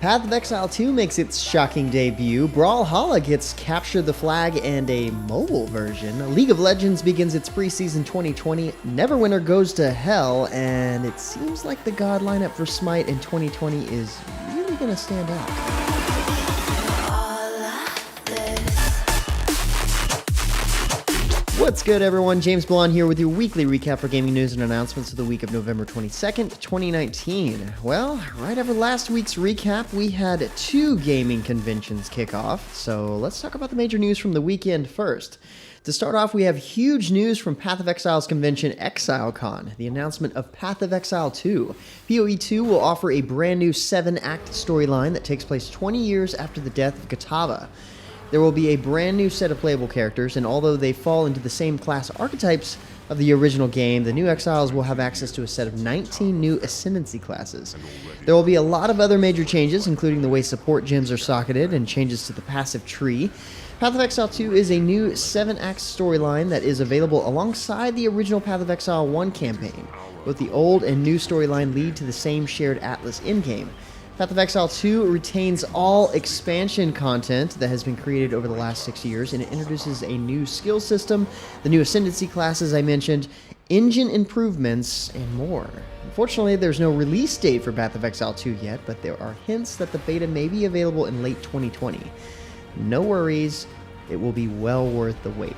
Path of Exile 2 makes its shocking debut, Brawlhalla gets Capture the Flag and a mobile version, League of Legends begins its Preseason 2020, Neverwinter goes to hell, and it seems like the god lineup for SMITE in 2020 is really going to stand out. What's good, everyone? James Blonde here with your weekly recap for gaming news and announcements of the week of November 22nd, 2019. Well, right after last week's recap, we had 2 gaming conventions kick off, so let's talk about the major news from the weekend first. To start off, we have huge news from Path of Exile's convention ExileCon, the announcement of Path of Exile 2. PoE 2 will offer a brand new 7-act storyline that takes place 20 years after the death of Katava. There will be a brand new set of playable characters, and although they fall into the same class archetypes of the original game, the new Exiles will have access to a set of 19 new Ascendancy classes. There will be a lot of other major changes, including the way support gems are socketed and changes to the passive tree. Path of Exile 2 is a new 7-act storyline that is available alongside the original Path of Exile 1 campaign. Both the old and new storyline lead to the same shared Atlas endgame. Path of Exile 2 retains all expansion content that has been created over the last 6 years, and it introduces a new skill system, the new Ascendancy classes I mentioned, engine improvements, and more. Unfortunately, there's no release date for Path of Exile 2 yet, but there are hints that the beta may be available in late 2020. No worries, it will be well worth the wait.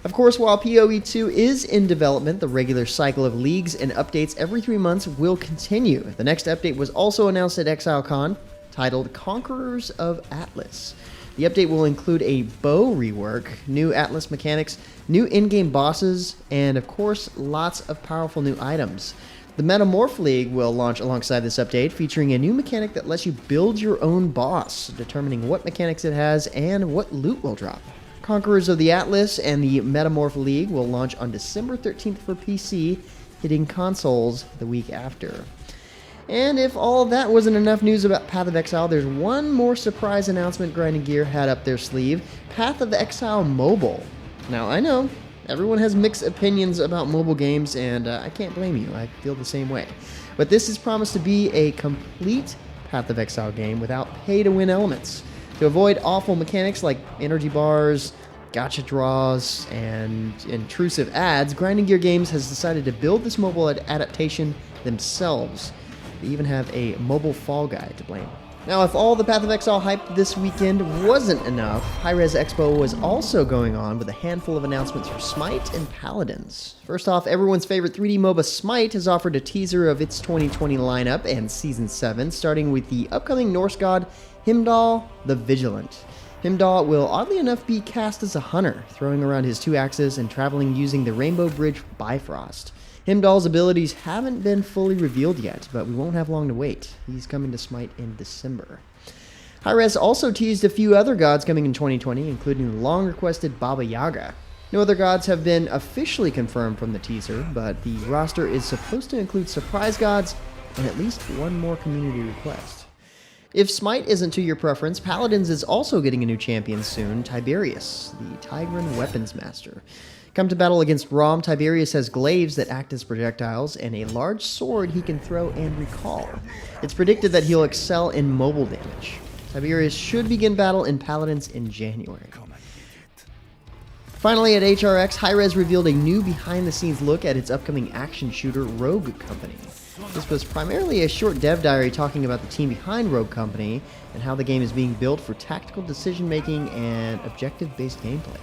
Of course, while PoE 2 is in development, the regular cycle of leagues and updates every 3 months will continue. The next update was also announced at ExileCon, titled Conquerors of Atlas. The update will include a bow rework, new Atlas mechanics, new in-game bosses, and of course, lots of powerful new items. The Metamorph League will launch alongside this update, featuring a new mechanic that lets you build your own boss, determining what mechanics it has and what loot will drop. Conquerors of the Atlas and the Metamorph League will launch on December 13th for PC, hitting consoles the week after. And if all of that wasn't enough news about Path of Exile, there's one more surprise announcement Grinding Gear had up their sleeve, Path of Exile Mobile. Now, I know, everyone has mixed opinions about mobile games, and I can't blame you, I feel the same way. But this is promised to be a complete Path of Exile game without pay-to-win elements. To avoid awful mechanics like energy bars, gacha draws, and intrusive ads, Grinding Gear Games has decided to build this mobile adaptation themselves. They even have a mobile Fall Guy to blame. Now, if all the Path of Exile hype this weekend wasn't enough, Rez Expo was also going on with a handful of announcements for SMITE and Paladins. First off, everyone's favorite 3D MOBA SMITE has offered a teaser of its 2020 lineup and Season 7, starting with the upcoming Norse god Heimdallr the Vigilant. Heimdallr will oddly enough be cast as a hunter, throwing around his 2 axes and traveling using the Rainbow Bridge Bifrost. Heimdallr's abilities haven't been fully revealed yet, but we won't have long to wait. He's coming to SMITE in December. Rez also teased a few other gods coming in 2020, including the long-requested Baba Yaga. No other gods have been officially confirmed from the teaser, but the roster is supposed to include surprise gods and at least one more community request. If SMITE isn't to your preference, Paladins is also getting a new champion soon, Tiberius, the Tigran Weapons Master. Come to battle against Rom, Tiberius has glaives that act as projectiles and a large sword he can throw and recall. It's predicted that he'll excel in mobile damage. Tiberius should begin battle in Paladins in January. Finally, at HRX, Rez revealed a new behind-the-scenes look at its upcoming action shooter Rogue Company. This was primarily a short dev diary talking about the team behind Rogue Company and how the game is being built for tactical decision-making and objective-based gameplay.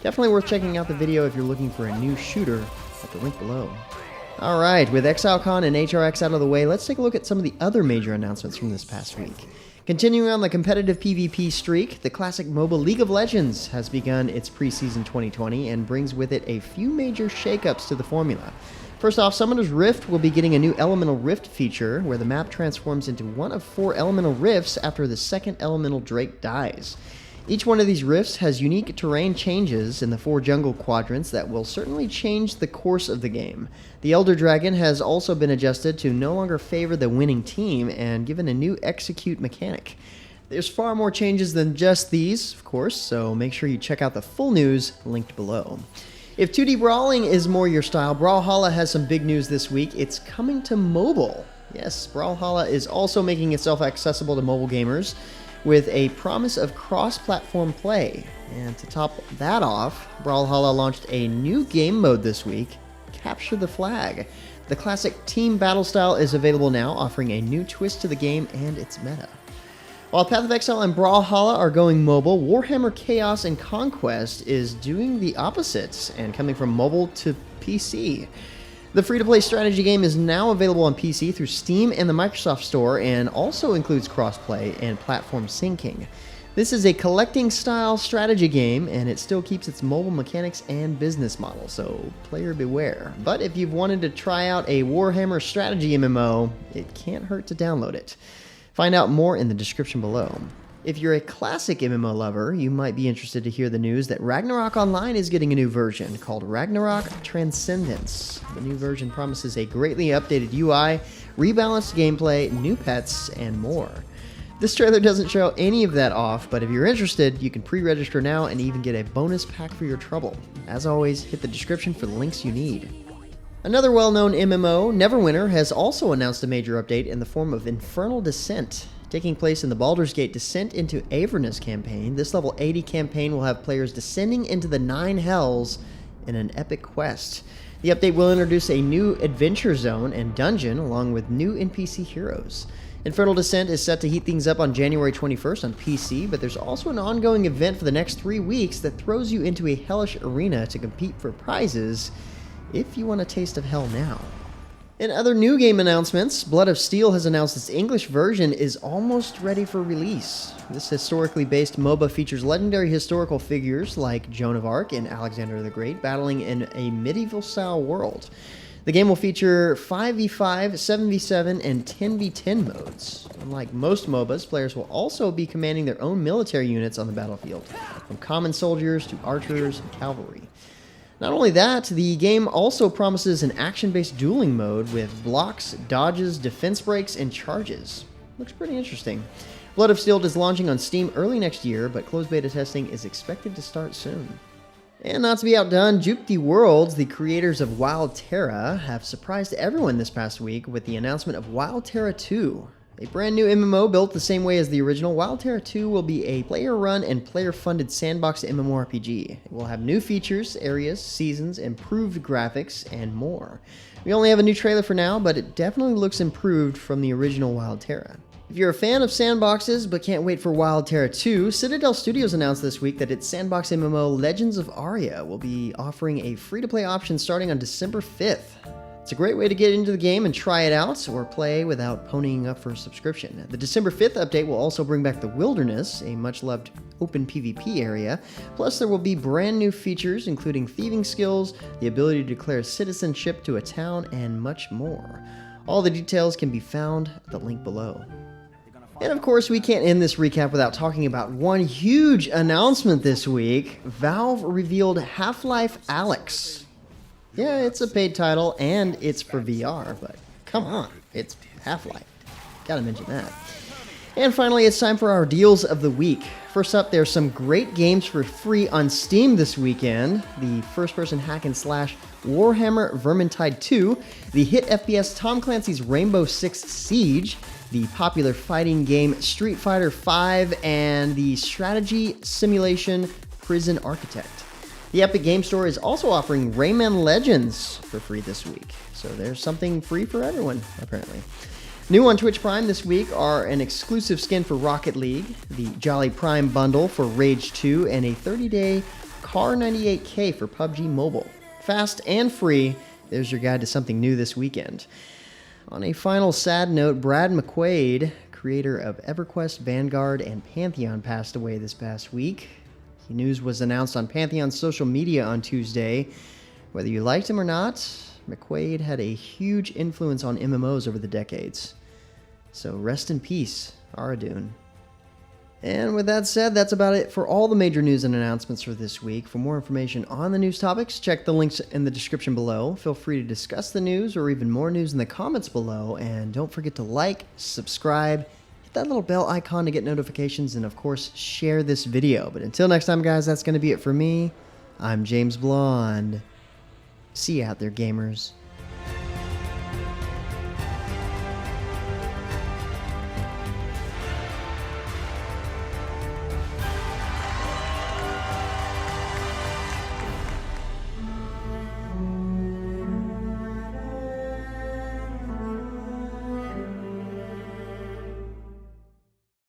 Definitely worth checking out the video if you're looking for a new shooter at the link below. Alright, with ExileCon and HRX out of the way, let's take a look at some of the other major announcements from this past week. Continuing on the competitive PvP streak, the classic MOBA League of Legends has begun its Preseason 2020 and brings with it a few major shakeups to the formula. First off, Summoner's Rift will be getting a new Elemental Rift feature, where the map transforms into one of 4 Elemental Rifts after the second Elemental Drake dies. Each one of these rifts has unique terrain changes in the 4 jungle quadrants that will certainly change the course of the game. The Elder Dragon has also been adjusted to no longer favor the winning team and given a new execute mechanic. There's far more changes than just these, of course, so make sure you check out the full news linked below. If 2D brawling is more your style, Brawlhalla has some big news this week. It's coming to mobile. Yes, Brawlhalla is also making itself accessible to mobile gamers with a promise of cross-platform play. And to top that off, Brawlhalla launched a new game mode this week, Capture the Flag. The classic team battle style is available now, offering a new twist to the game and its meta. While Path of Exile and Brawlhalla are going mobile, Warhammer Chaos and Conquest is doing the opposites and coming from mobile to PC. The free-to-play strategy game is now available on PC through Steam and the Microsoft Store, and also includes crossplay and platform syncing. This is a collecting-style strategy game, and it still keeps its mobile mechanics and business model, so player beware. But if you've wanted to try out a Warhammer strategy MMO, it can't hurt to download it. Find out more in the description below. If you're a classic MMO lover, you might be interested to hear the news that Ragnarok Online is getting a new version called Ragnarok Transcendence. The new version promises a greatly updated UI, rebalanced gameplay, new pets, and more. This trailer doesn't show any of that off, but if you're interested, you can pre-register now and even get a bonus pack for your trouble. As always, hit the description for the links you need. Another well-known MMO, Neverwinter, has also announced a major update in the form of Infernal Descent. Taking place in the Baldur's Gate Descent into Avernus campaign, this level 80 campaign will have players descending into the 9 hells in an epic quest. The update will introduce a new adventure zone and dungeon, along with new NPC heroes. Infernal Descent is set to heat things up on January 21st on PC, but there's also an ongoing event for the next 3 weeks that throws you into a hellish arena to compete for prizes if you want a taste of hell now. In other new game announcements, Blood of Steel has announced its English version is almost ready for release. This historically based MOBA features legendary historical figures like Joan of Arc and Alexander the Great battling in a medieval-style world. The game will feature 5v5, 7v7, and 10v10 modes. Unlike most MOBAs, players will also be commanding their own military units on the battlefield, from common soldiers to archers and cavalry. Not only that, the game also promises an action-based dueling mode with blocks, dodges, defense breaks, and charges. Looks pretty interesting. Blood of Steel is launching on Steam early next year, but closed beta testing is expected to start soon. And not to be outdone, Juke the Worlds, the creators of Wild Terra, have surprised everyone this past week with the announcement of Wild Terra 2. A brand new MMO built the same way as the original, Wild Terra 2 will be a player-run and player-funded sandbox MMORPG. It will have new features, areas, seasons, improved graphics, and more. We only have a new trailer for now, but it definitely looks improved from the original Wild Terra. If you're a fan of sandboxes but can't wait for Wild Terra 2, Citadel Studios announced this week that its sandbox MMO Legends of Aria will be offering a free-to-play option starting on December 5th. It's a great way to get into the game and try it out, or play without ponying up for a subscription. The December 5th update will also bring back the Wilderness, a much-loved open PvP area. Plus, there will be brand new features, including thieving skills, the ability to declare citizenship to a town, and much more. All the details can be found at the link below. And of course, we can't end this recap without talking about one huge announcement this week. Valve revealed Half-Life Alyx. Yeah, it's a paid title, and it's for VR, but come on, it's Half-Life. Gotta mention that. And finally, it's time for our deals of the week. First up, there's some great games for free on Steam this weekend. The first-person hack-and-slash Warhammer Vermintide 2, the hit FPS Tom Clancy's Rainbow Six Siege, the popular fighting game Street Fighter V, and the strategy simulation Prison Architect. The Epic Game Store is also offering Rayman Legends for free this week, so there's something free for everyone, apparently. New on Twitch Prime this week are an exclusive skin for Rocket League, the Jolly Prime bundle for Rage 2, and a 30-day Car 98K for PUBG Mobile. Fast and free, there's your guide to something new this weekend. On a final sad note, Brad McQuaid, creator of EverQuest, Vanguard, and Pantheon, passed away this past week. The news was announced on Pantheon's social media on Tuesday. Whether you liked him or not, McQuaid had a huge influence on MMOs over the decades. So rest in peace, Aradune. And with that said, that's about it for all the major news and announcements for this week. For more information on the news topics, check the links in the description below. Feel free to discuss the news or even more news in the comments below. And don't forget to like, subscribe, hit that little bell icon to get notifications, and of course, share this video. But until next time, guys, that's going to be it for me. I'm James Blonde. See you out there, gamers.